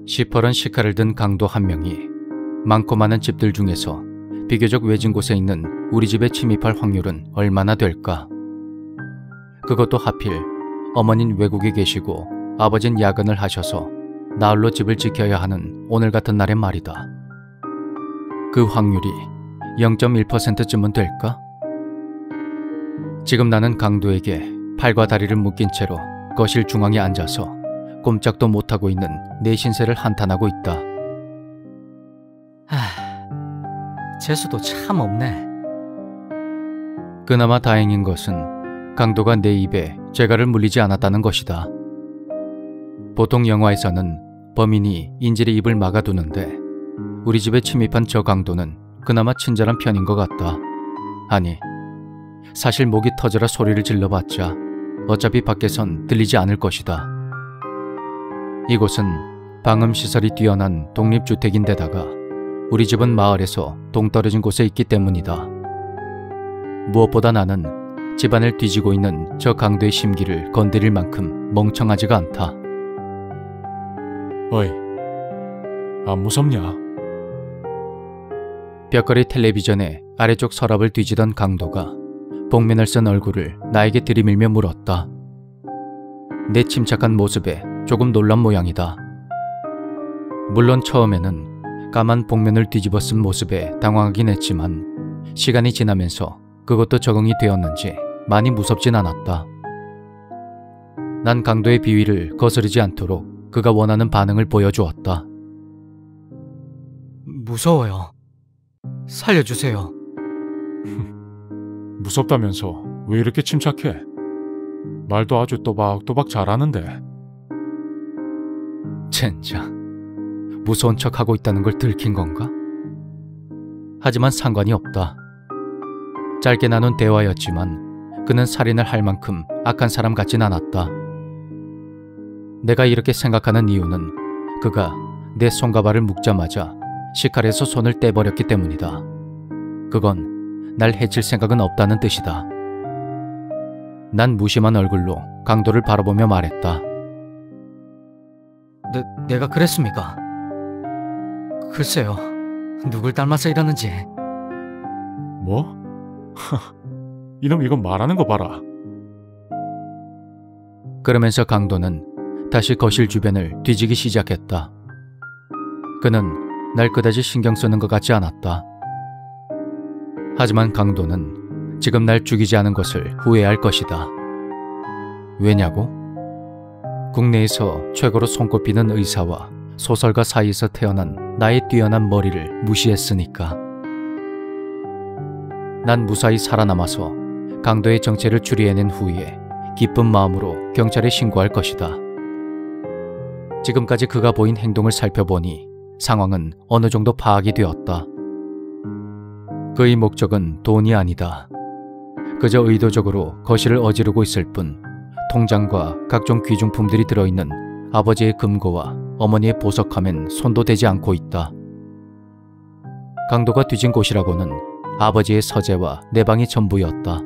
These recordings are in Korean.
시퍼런 시카를 든 강도 한 명이 많고 많은 집들 중에서 비교적 외진 곳에 있는 우리 집에 침입할 확률은 얼마나 될까? 그것도 하필 어머닌 외국에 계시고 아버진 야근을 하셔서 나홀로 집을 지켜야 하는 오늘 같은 날의 말이다. 그 확률이 0.1%쯤은 될까? 지금 나는 강도에게 팔과 다리를 묶인 채로 거실 중앙에 앉아서 꼼짝도 못하고 있는 내 신세를 한탄하고 있다. 재수도 참 없네. 그나마 다행인 것은 강도가 내 입에 죄가를 물리지 않았다는 것이다. 보통 영화에서는 범인이 인질의 입을 막아두는데 우리 집에 침입한 저 강도는 그나마 친절한 편인 것 같다. 아니, 사실 목이 터져라 소리를 질러봤자 어차피 밖에선 들리지 않을 것이다. 이곳은 방음시설이 뛰어난 독립주택인데다가 우리 집은 마을에서 동떨어진 곳에 있기 때문이다. 무엇보다 나는 집안을 뒤지고 있는 저 강도의 심기를 건드릴 만큼 멍청하지가 않다. 어이, 안 무섭냐? 벽걸이 텔레비전의 아래쪽 서랍을 뒤지던 강도가 복면을 쓴 얼굴을 나에게 들이밀며 물었다. 내 침착한 모습에 조금 놀란 모양이다. 물론 처음에는 까만 복면을 뒤집어 쓴 모습에 당황하긴 했지만 시간이 지나면서 그것도 적응이 되었는지 많이 무섭진 않았다. 난 강도의 비위를 거스르지 않도록 그가 원하는 반응을 보여주었다. 무서워요. 살려주세요. 무섭다면서 왜 이렇게 침착해? 말도 아주 또박또박 잘하는데. 젠장, 무서운 척하고 있다는 걸 들킨 건가? 하지만 상관이 없다. 짧게 나눈 대화였지만 그는 살인을 할 만큼 악한 사람 같진 않았다. 내가 이렇게 생각하는 이유는 그가 내 손가발을 묶자마자 시칼에서 손을 떼버렸기 때문이다. 그건 날 해칠 생각은 없다는 뜻이다. 난 무심한 얼굴로 강도를 바라보며 말했다. 내가 그랬습니까? 글쎄요, 누굴 닮아서 이러는지. 뭐? 이놈 이거 말하는 거 봐라. 그러면서 강도는 다시 거실 주변을 뒤지기 시작했다. 그는 날 그다지 신경 쓰는 것 같지 않았다. 하지만 강도는 지금 날 죽이지 않은 것을 후회할 것이다. 왜냐고? 국내에서 최고로 손꼽히는 의사와 소설가 사이에서 태어난 나의 뛰어난 머리를 무시했으니까. 난 무사히 살아남아서 강도의 정체를 추리해낸 후에 기쁜 마음으로 경찰에 신고할 것이다. 지금까지 그가 보인 행동을 살펴보니 상황은 어느 정도 파악이 되었다. 그의 목적은 돈이 아니다. 그저 의도적으로 거실을 어지르고 있을 뿐 통장과 각종 귀중품들이 들어있는 아버지의 금고와 어머니의 보석함엔 손도 대지 않고 있다. 강도가 뒤진 곳이라고는 아버지의 서재와 내 방이 전부였다.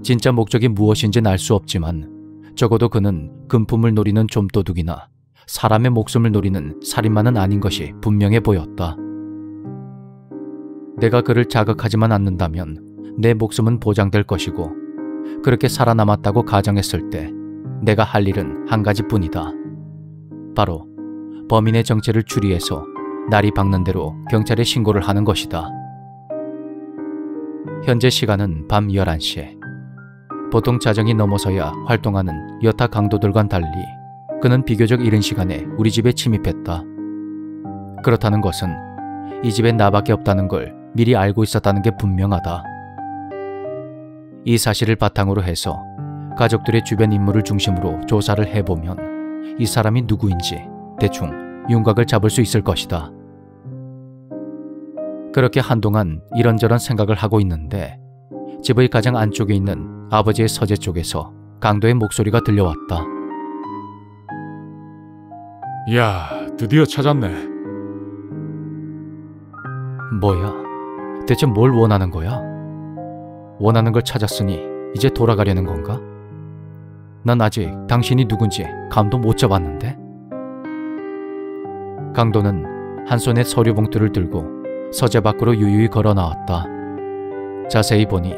진짜 목적이 무엇인지는 알 수 없지만 적어도 그는 금품을 노리는 좀도둑이나 사람의 목숨을 노리는 살인마는 아닌 것이 분명해 보였다. 내가 그를 자극하지만 않는다면 내 목숨은 보장될 것이고 그렇게 살아남았다고 가정했을 때 내가 할 일은 한 가지뿐이다. 바로 범인의 정체를 추리해서 날이 밝는 대로 경찰에 신고를 하는 것이다. 현재 시간은 밤 11시. 보통 자정이 넘어서야 활동하는 여타 강도들과는 달리 그는 비교적 이른 시간에 우리 집에 침입했다. 그렇다는 것은 이 집에 나밖에 없다는 걸 미리 알고 있었다는 게 분명하다. 이 사실을 바탕으로 해서 가족들의 주변 인물을 중심으로 조사를 해보면 이 사람이 누구인지 대충 윤곽을 잡을 수 있을 것이다. 그렇게 한동안 이런저런 생각을 하고 있는데 집의 가장 안쪽에 있는 아버지의 서재 쪽에서 강도의 목소리가 들려왔다. 이야, 드디어 찾았네. 뭐야? 대체 뭘 원하는 거야? 원하는 걸 찾았으니 이제 돌아가려는 건가? 난 아직 당신이 누군지 감도 못 잡았는데? 강도는 한 손에 서류 봉투를 들고 서재 밖으로 유유히 걸어 나왔다. 자세히 보니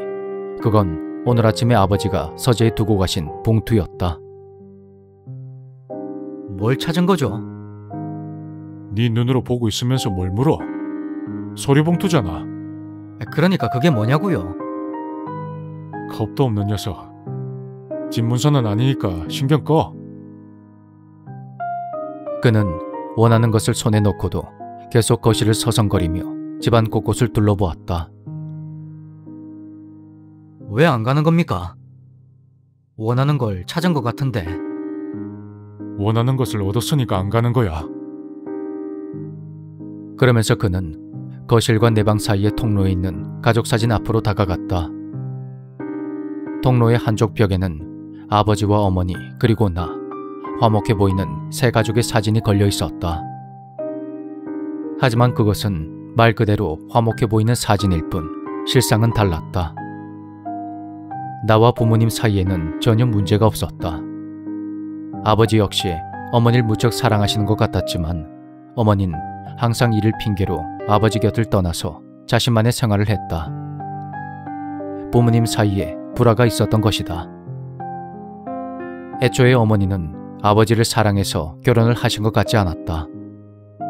그건 오늘 아침에 아버지가 서재에 두고 가신 봉투였다. 뭘 찾은 거죠? 네 눈으로 보고 있으면서 뭘 물어? 서류봉투잖아. 그러니까 그게 뭐냐고요? 겁도 없는 녀석. 집문서는 아니니까 신경 꺼. 그는 원하는 것을 손에 넣고도 계속 거실을 서성거리며 집안 곳곳을 둘러보았다. 왜 안 가는 겁니까? 원하는 걸 찾은 것 같은데. 원하는 것을 얻었으니까 안 가는 거야. 그러면서 그는 거실과 내 방 사이의 통로에 있는 가족사진 앞으로 다가갔다. 통로의 한쪽 벽에는 아버지와 어머니 그리고 나, 화목해 보이는 세 가족의 사진이 걸려 있었다. 하지만 그것은 말 그대로 화목해 보이는 사진일 뿐 실상은 달랐다. 나와 부모님 사이에는 전혀 문제가 없었다. 아버지 역시 어머니를 무척 사랑하시는 것 같았지만 어머니는 항상 일을 핑계로 아버지 곁을 떠나서 자신만의 생활을 했다. 부모님 사이에 불화가 있었던 것이다. 애초에 어머니는 아버지를 사랑해서 결혼을 하신 것 같지 않았다.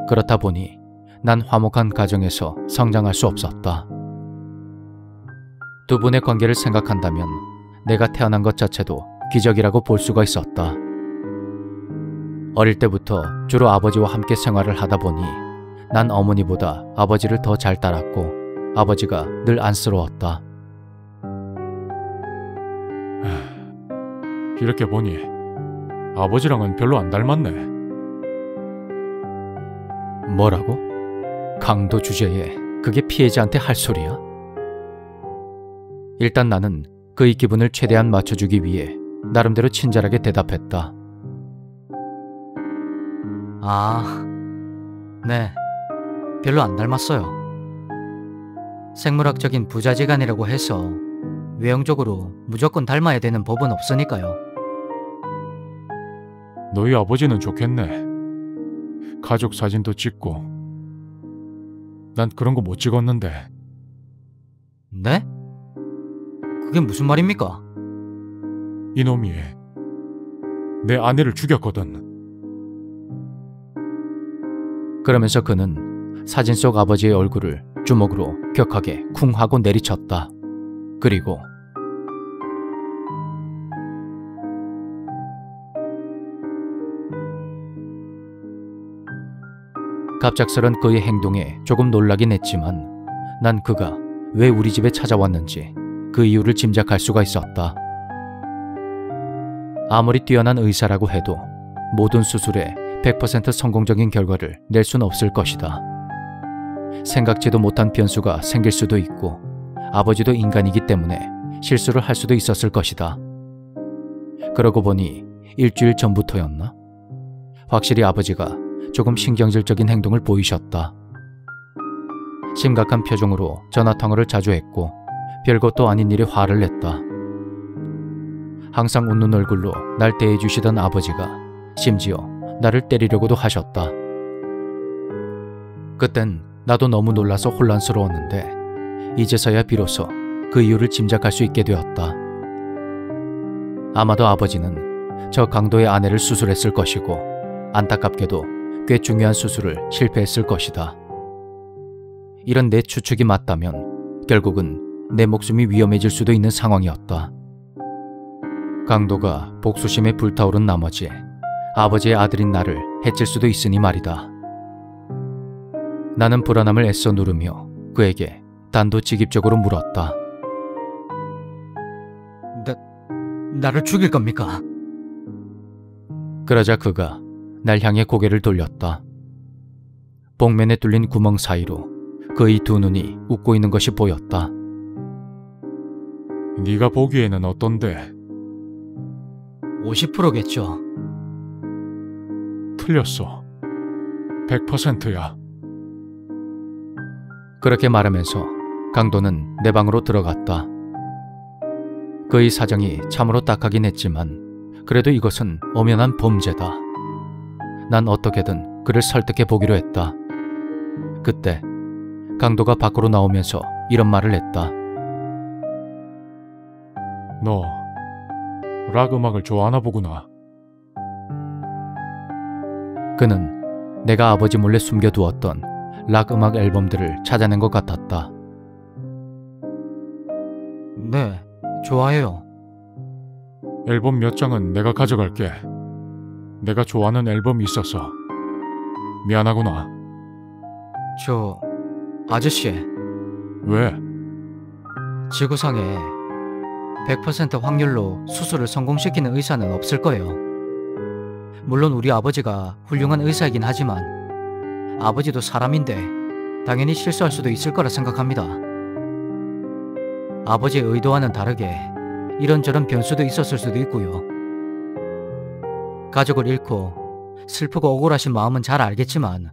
그렇다 보니 난 화목한 가정에서 성장할 수 없었다. 두 분의 관계를 생각한다면 내가 태어난 것 자체도 기적이라고 볼 수가 있었다. 어릴 때부터 주로 아버지와 함께 생활을 하다 보니 난 어머니보다 아버지를 더 잘 따랐고 아버지가 늘 안쓰러웠다. 이렇게 보니 아버지랑은 별로 안 닮았네. 뭐라고? 강도 주제에 그게 피해자한테 할 소리야? 일단 나는 그의 기분을 최대한 맞춰주기 위해 나름대로 친절하게 대답했다. 아, 네. 별로 안 닮았어요. 생물학적인 부자지간이라고 해서 외형적으로 무조건 닮아야 되는 법은 없으니까요. 너희 아버지는 좋겠네. 가족 사진도 찍고. 난 그런 거 못 찍었는데. 네? 그게 무슨 말입니까? 이놈이 내 아내를 죽였거든. 그러면서 그는 사진 속 아버지의 얼굴을 주먹으로 격하게 쿵 하고 내리쳤다. 그리고 갑작스런 그의 행동에 조금 놀라긴 했지만 난 그가 왜 우리 집에 찾아왔는지 그 이유를 짐작할 수가 있었다. 아무리 뛰어난 의사라고 해도 모든 수술에 100% 성공적인 결과를 낼 수는 없을 것이다. 생각지도 못한 변수가 생길 수도 있고 아버지도 인간이기 때문에 실수를 할 수도 있었을 것이다. 그러고 보니 일주일 전부터였나? 확실히 아버지가 조금 신경질적인 행동을 보이셨다. 심각한 표정으로 전화통화를 자주 했고 별것도 아닌 일에 화를 냈다. 항상 웃는 얼굴로 날 대해주시던 아버지가 심지어 나를 때리려고도 하셨다. 그땐 나도 너무 놀라서 혼란스러웠는데 이제서야 비로소 그 이유를 짐작할 수 있게 되었다. 아마도 아버지는 저 강도의 아내를 수술했을 것이고 안타깝게도 꽤 중요한 수술을 실패했을 것이다. 이런 내 추측이 맞다면 결국은 내 목숨이 위험해질 수도 있는 상황이었다. 강도가 복수심에 불타오른 나머지 아버지의 아들인 나를 해칠 수도 있으니 말이다. 나는 불안함을 애써 누르며 그에게 단도직입적으로 물었다. 나를 죽일 겁니까? 그러자 그가 날 향해 고개를 돌렸다. 복면에 뚫린 구멍 사이로 그의 두 눈이 웃고 있는 것이 보였다. 네가 보기에는 어떤데? 50%겠죠. 틀렸어. 100%야. 그렇게 말하면서 강도는 내 방으로 들어갔다. 그의 사정이 참으로 딱하긴 했지만 그래도 이것은 엄연한 범죄다. 난 어떻게든 그를 설득해 보기로 했다. 그때 강도가 밖으로 나오면서 이런 말을 했다. 너 락 음악을 좋아하나 보구나. 그는 내가 아버지 몰래 숨겨두었던 락 음악 앨범들을 찾아낸 것 같았다. 네, 좋아해요. 앨범 몇 장은 내가 가져갈게. 내가 좋아하는 앨범이 있어서. 미안하구나. 저 아저씨, 왜? 지구상에 100% 확률로 수술을 성공시키는 의사는 없을 거예요. 물론 우리 아버지가 훌륭한 의사이긴 하지만 아버지도 사람인데 당연히 실수할 수도 있을 거라 생각합니다. 아버지의 의도와는 다르게 이런저런 변수도 있었을 수도 있고요. 가족을 잃고 슬프고 억울하신 마음은 잘 알겠지만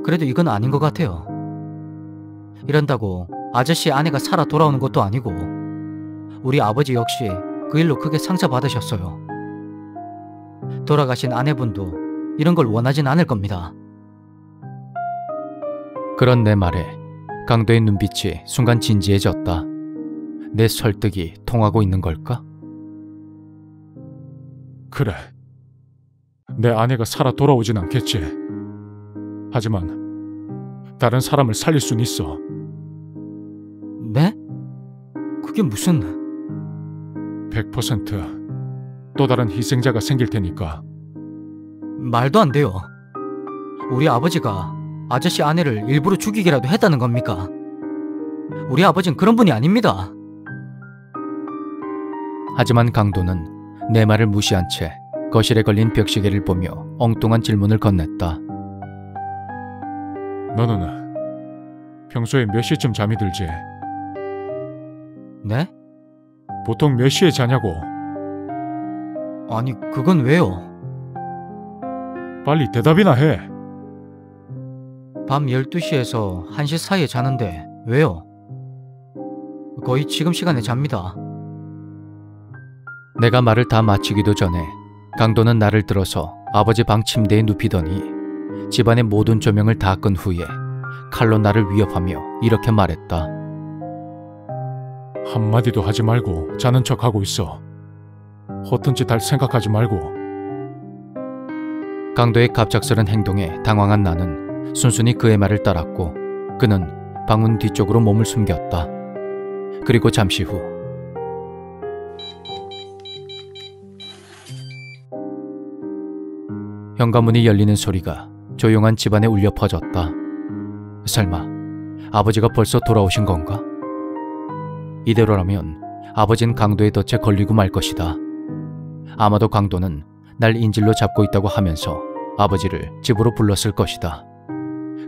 그래도 이건 아닌 것 같아요. 이런다고 아저씨의 아내가 살아 돌아오는 것도 아니고 우리 아버지 역시 그 일로 크게 상처받으셨어요. 돌아가신 아내분도 이런 걸 원하진 않을 겁니다. 그런 내 말에 강도의 눈빛이 순간 진지해졌다. 내 설득이 통하고 있는 걸까? 그래. 내 아내가 살아 돌아오진 않겠지. 하지만 다른 사람을 살릴 순 있어. 네? 그게 무슨... 100%또 다른 희생자가 생길 테니까. 말도 안 돼요. 우리 아버지가 아저씨 아내를 일부러 죽이기라도 했다는 겁니까? 우리 아버지는 그런 분이 아닙니다. 하지만 강도는 내 말을 무시한 채 거실에 걸린 벽시계를 보며 엉뚱한 질문을 건넸다. 너는 평소에 몇 시쯤 잠이 들지? 네? 보통 몇 시에 자냐고. 아니, 그건 왜요? 빨리 대답이나 해. 밤 12시에서 1시 사이에 자는데 왜요? 거의 지금 시간에 잡니다. 내가 말을 다 마치기도 전에 강도는 나를 들어서 아버지 방 침대에 눕히더니 집안의 모든 조명을 다 끈 후에 칼로 나를 위협하며 이렇게 말했다. 한마디도 하지 말고 자는 척하고 있어. 허튼 짓 할 생각하지 말고. 강도의 갑작스런 행동에 당황한 나는 순순히 그의 말을 따랐고 그는 방문 뒤쪽으로 몸을 숨겼다. 그리고 잠시 후 현관문이 열리는 소리가 조용한 집안에 울려 퍼졌다. 설마 아버지가 벌써 돌아오신 건가? 이대로라면 아버진 강도의 덫에 걸리고 말 것이다. 아마도 강도는 날 인질로 잡고 있다고 하면서 아버지를 집으로 불렀을 것이다.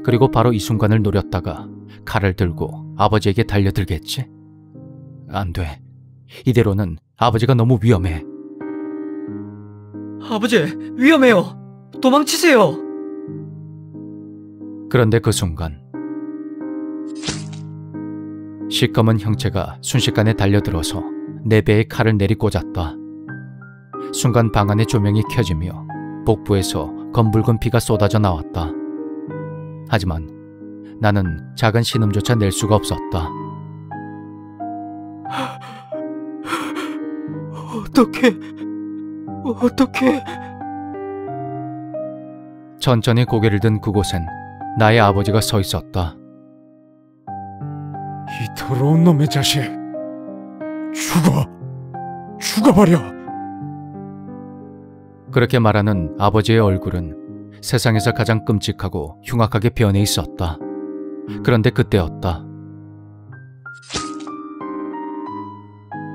그리고 바로 이 순간을 노렸다가 칼을 들고 아버지에게 달려들겠지? 안 돼. 이대로는 아버지가 너무 위험해. 아버지, 위험해요. 도망치세요. 그런데 그 순간 시커먼 형체가 순식간에 달려들어서 내 배에 칼을 내리꽂았다. 순간 방 안의 조명이 켜지며 복부에서 검붉은 피가 쏟아져 나왔다. 하지만 나는 작은 신음조차 낼 수가 없었다. 어떡해. 천천히 고개를 든 그곳엔 나의 아버지가 서 있었다. 이 더러운 놈의 자식. 죽어버려. 그렇게 말하는 아버지의 얼굴은 세상에서 가장 끔찍하고 흉악하게 변해 있었다. 그런데 그때였다.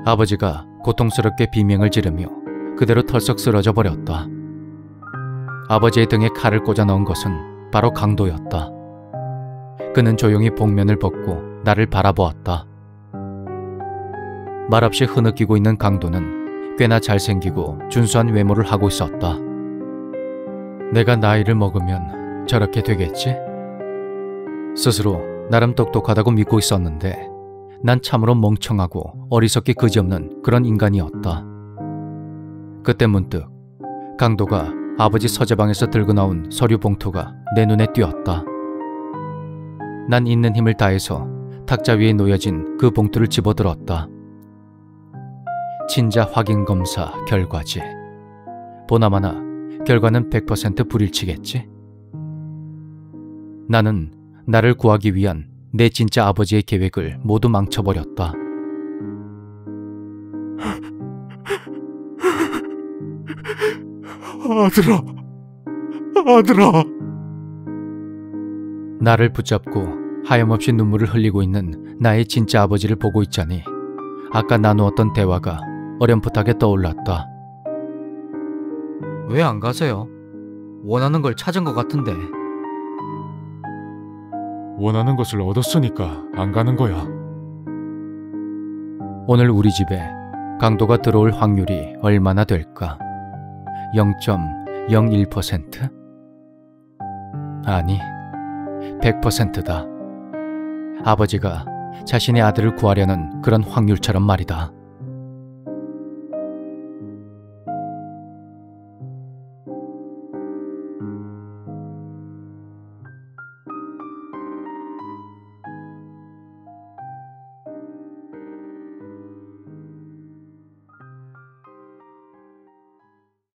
아버지가 고통스럽게 비명을 지르며 그대로 털썩 쓰러져 버렸다. 아버지의 등에 칼을 꽂아 넣은 것은 바로 강도였다. 그는 조용히 복면을 벗고 나를 바라보았다. 말없이 흐느끼고 있는 강도는 꽤나 잘생기고 준수한 외모를 하고 있었다. 내가 나이를 먹으면 저렇게 되겠지? 스스로 나름 똑똑하다고 믿고 있었는데 난 참으로 멍청하고 어리석기 그지없는 그런 인간이었다. 그때 문득 강도가 아버지 서재방에서 들고 나온 서류 봉투가 내 눈에 띄었다. 난 있는 힘을 다해서 탁자 위에 놓여진 그 봉투를 집어들었다. 친자 확인검사 결과지. 보나마나 결과는 100% 불일치겠지? 나는 나를 구하기 위한 내 진짜 아버지의 계획을 모두 망쳐버렸다. 아들아. 나를 붙잡고 하염없이 눈물을 흘리고 있는 나의 진짜 아버지를 보고 있자니 아까 나누었던 대화가 어렴풋하게 떠올랐다. 왜 안 가세요? 원하는 걸 찾은 것 같은데. 원하는 것을 얻었으니까 안 가는 거야. 오늘 우리 집에 강도가 들어올 확률이 얼마나 될까? 0.01%? 아니, 100%다. 아버지가 자신의 아들을 구하려는 그런 확률처럼 말이다.